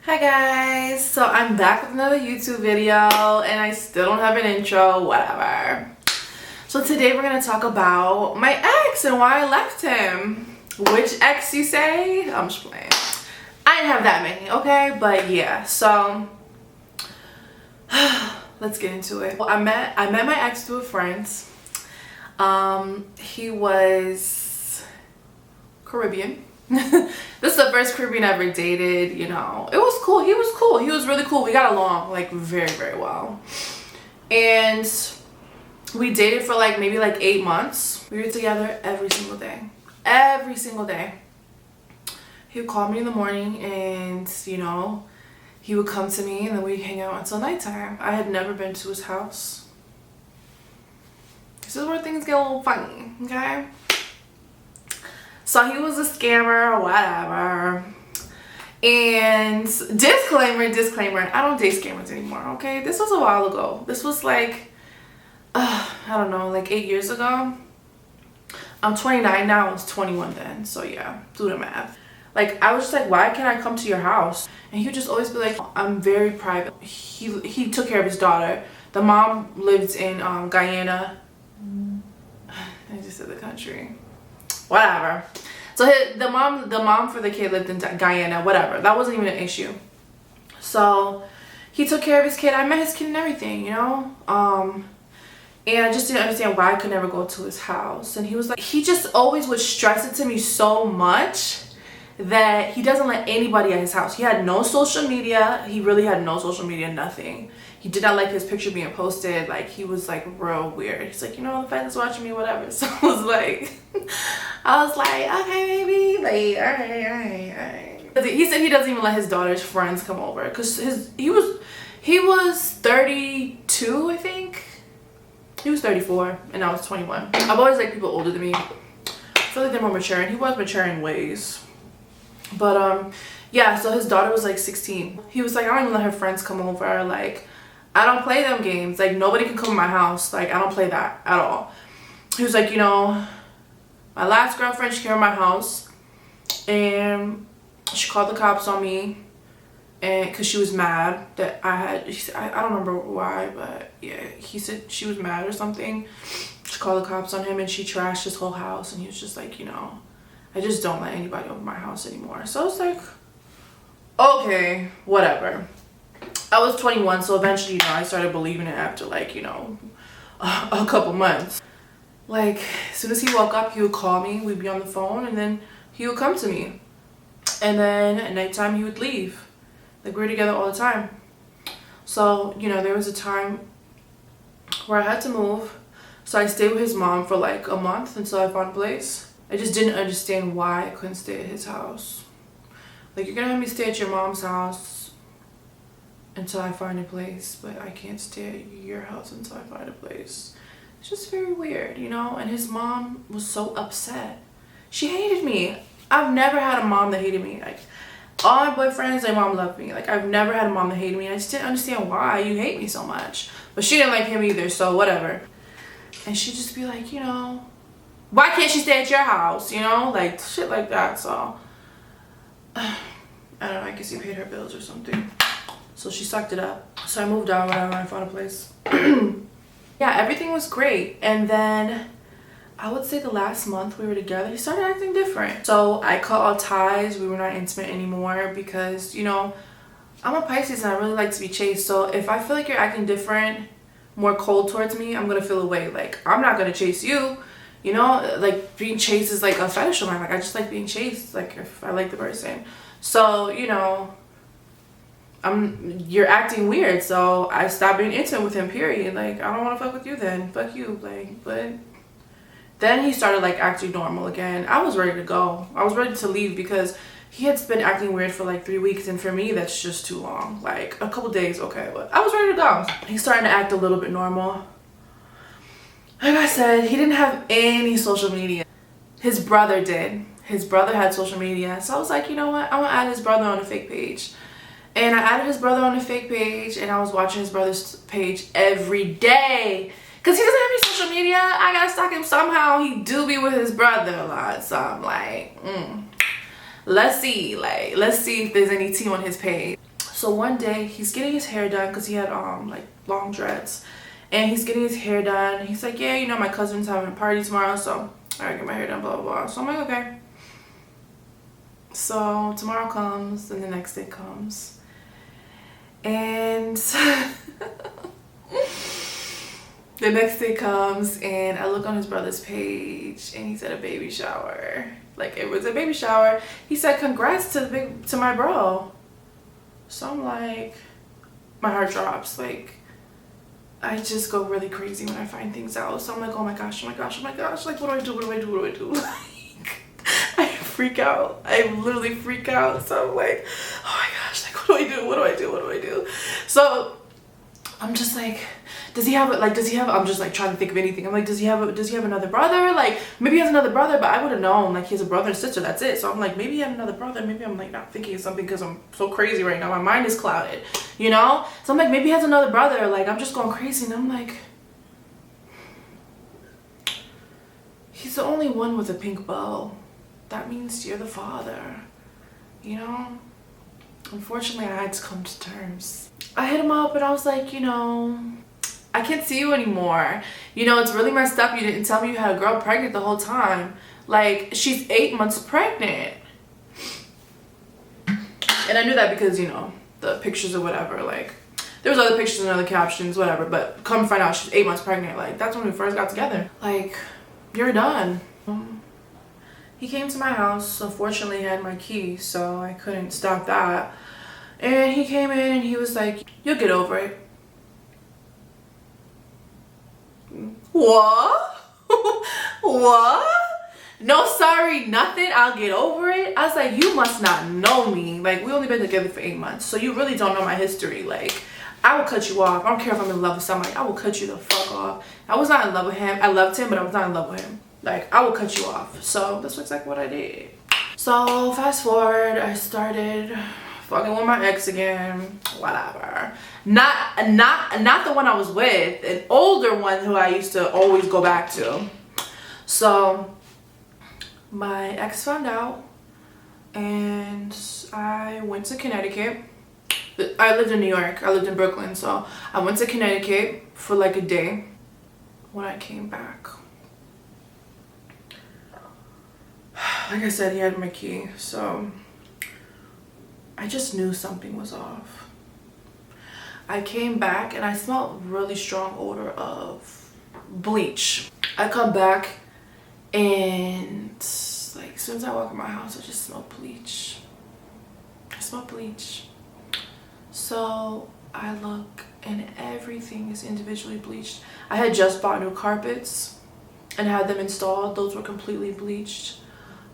Hi guys, so I'm back with another YouTube video and I still don't have an intro, whatever. So today we're going to talk about my ex and why I left him. Which ex you say? I'm just playing. I didn't have that many, okay? But yeah, so let's get into it. Well, I met my ex through a friend. He was Caribbean. This is the first Caribbean I ever dated, you know. It was cool. He was cool. He was really cool. We got along like very, very well. And we dated for like maybe like 8 months. We were together every single day. Every single day. He would call me in the morning and, you know, he would come to me and then we'd hang out until nighttime. I had never been to his house. This is where things get a little funny, okay? So he was a scammer or whatever. And disclaimer, I don't date scammers anymore, okay? This was a while ago. This was like, I don't know, like 8 years ago. I'm 29 now, I was 21 then. So yeah, do the math. Like, I was just like, why can't I come to your house? And he would just always be like, I'm very private. He took care of his daughter. The mom lived in Guyana. I just said the country. Whatever. So the mom for the kid lived in Guyana, whatever. That wasn't even an issue. So he took care of his kid. I met his kid and everything, you know? And I just didn't understand why I could never go to his house. And he was like, he just always would stress it to me so much that he doesn't let anybody at his house. He had no social media. He really had no social media, nothing. He did not like his picture being posted. Like, he was like real weird. He's like, you know, the fans watching me, whatever. So I was like, okay, baby. Like, all right. He said he doesn't even let his daughter's friends come over because he was 32, I think. He was 34 and I was 21. I've always liked people older than me. I feel like they're more mature, and he was mature in ways. But yeah, so his daughter was like 16. He was like, I don't even let her friends come over. Like, I don't play them games. Like, nobody can come to my house. Like, I don't play that at all. He was like, you know, my last girlfriend, she came to my house and she called the cops on me, and because she was mad that I don't remember why, but yeah, he said she was mad or something. She called the cops on him and she trashed his whole house, and he was just like, you know, I just don't let anybody over my house anymore. So I was like, okay, whatever. I was 21, so eventually, you know, I started believing it after like, you know, a couple months. Like, as soon as he woke up, he would call me, we'd be on the phone, and then he would come to me. And then at nighttime, he would leave. Like, we were together all the time. So, you know, there was a time where I had to move. So I stayed with his mom for like a month until I found a place. I just didn't understand why I couldn't stay at his house. Like, you're gonna have me stay at your mom's house until I find a place, but I can't stay at your house until I find a place. It's just very weird, you know? And his mom was so upset. She hated me. I've never had a mom that hated me. Like, all my boyfriends, their mom loved me. Like, I've never had a mom that hated me. I just didn't understand why you hate me so much. But she didn't like him either, so whatever. And she'd just be like, you know, why can't she stay at your house? You know, like shit like that. So I don't know, I guess he paid her bills or something. So she sucked it up. So I moved out when I found a place. Yeah, everything was great. And then I would say the last month we were together, he started acting different. So I cut all ties. We were not intimate anymore because, you know, I'm a Pisces and I really like to be chased. So if I feel like you're acting different, more cold towards me, I'm gonna feel away. Like, I'm not gonna chase you. You know, like, being chased is like a fetish of mine. Like, I just like being chased, like, if I like the person. So, you know, you're acting weird, so I stopped being intimate with him, period. Like, I don't want to fuck with you then. Fuck you. Like, but then he started like acting normal again. I was ready to go. I was ready to leave because he had been acting weird for like 3 weeks, and for me that's just too long. Like, a couple days, okay, but I was ready to go. He's starting to act a little bit normal. Like I said, he didn't have any social media. His brother did. His brother had social media. So I was like, you know what? I'm gonna add his brother on a fake page. And I added his brother on a fake page, and I was watching his brother's page every day. Because he doesn't have any social media. I gotta stalk him somehow. He do be with his brother a lot. So I'm like, let's see if there's any tea on his page. So one day he's getting his hair done because he had like long dreads, and he's getting his hair done. He's like, yeah, you know, my cousin's having a party tomorrow, so I gotta get my hair done, blah blah blah. So I'm like, okay. So tomorrow comes and the next day comes, and the next day comes and I look on his brother's page and he's at a baby shower. Like, it was a baby shower. He said congrats to my bro. So I'm like, my heart drops. Like, I just go really crazy when I find things out. So I'm like, oh my gosh, oh my gosh, oh my gosh. Like, what do I do? What do I do? What do I do? Like, I freak out. I literally freak out. So I'm like, oh my gosh, like, what do I do? What do I do? What do I do? So I'm just like, does he have I'm just like trying to think of anything. I'm like, does he have another brother? Like, maybe he has another brother, but I would have known, like, he has a brother and sister, that's it. So I'm like, maybe he had another brother. Maybe I'm like not thinking of something because I'm so crazy right now. My mind is clouded, you know? So I'm like, maybe he has another brother. Like, I'm just going crazy, and I'm like, he's the only one with a pink bow. That means you're the father, you know? Unfortunately, I had to come to terms. I hit him up and I was like, you know, I can't see you anymore. You know, it's really messed up. You didn't tell me you had a girl pregnant the whole time. Like, she's 8 months pregnant. And I knew that because, you know, the pictures or whatever. Like, there was other pictures and other captions, whatever. But come to find out she's 8 months pregnant. Like, that's when we first got together. Like, you're done. He came to my house. Unfortunately, he had my key, so I couldn't stop that. And he came in and he was like, you'll get over it. What? What? No, sorry, nothing. I'll get over it. I was like, you must not know me. Like, we only been together for 8 months, so you really don't know my history. Like, I will cut you off. I don't care if I'm in love with somebody. I will cut you the fuck off. I was not in love with him. I loved him, but I was not in love with him. Like, I will cut you off. So that's exactly what I did. So fast forward, I started fucking with my ex again. Whatever. Not the one I was with. An older one who I used to always go back to. So my ex found out, and I went to Connecticut. I lived in New York. I lived in Brooklyn. So I went to Connecticut for like a day. When I came back, like I said, he had my key, so I just knew something was off. I came back and I smelled really strong odor of bleach. I come back and like as soon as I walk in my house, I just smell bleach. I smell bleach. So I look and everything is individually bleached. I had just bought new carpets and had them installed. Those were completely bleached.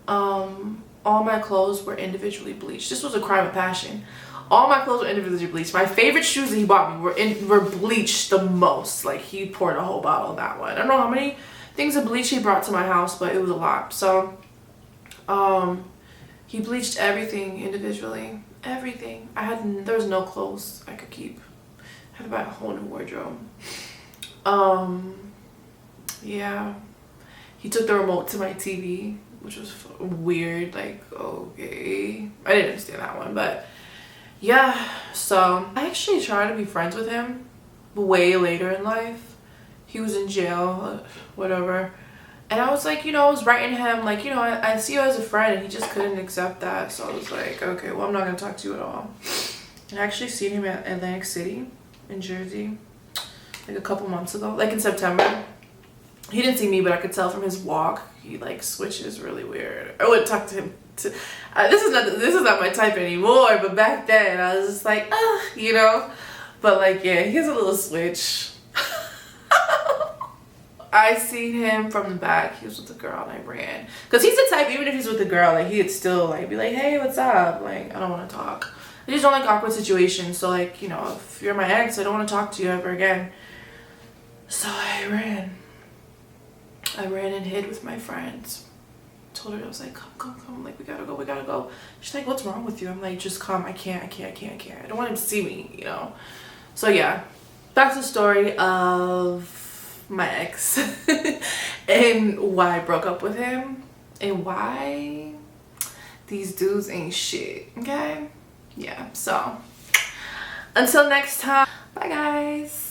All my clothes were individually bleached. This was a crime of passion. All my clothes were individually bleached. My favorite shoes that he bought me were bleached the most. Like, he poured a whole bottle of that one. I don't know how many things of bleach he brought to my house, but it was a lot. So he bleached everything individually. Everything. There was no clothes I could keep. I had to buy a whole new wardrobe. Yeah. He took the remote to my TV, which was weird. Like, okay. I didn't understand that one, but yeah. So I actually tried to be friends with him way later in life. He was in jail, whatever. And I was like, you know, I was writing him, like, you know, I see you as a friend, and he just couldn't accept that. So I was like, okay, well, I'm not going to talk to you at all. I actually seen him at Atlantic City in Jersey, like a couple months ago, like in September. He didn't see me, but I could tell from his walk, he like switches really weird. I wouldn't talk to him. This is not my type anymore, but back then I was just like, you know. But like, yeah, he has a little switch. I seen him from the back. He was with the girl and I ran. Because he's the type, even if he's with the girl, like, he'd still like be like, hey, what's up? Like, I don't want to talk. I just don't like awkward situations. So like, you know, if you're my ex, I don't want to talk to you ever again. So I ran. I ran and hid with my friends. Told her, I was like, come. Like, we gotta go. She's like, what's wrong with you? I'm like, just come. I can't. I don't want him to see me, you know. So yeah, back to the story of my ex and why I broke up with him and why these dudes ain't shit. Okay, yeah. So Until next time, bye guys.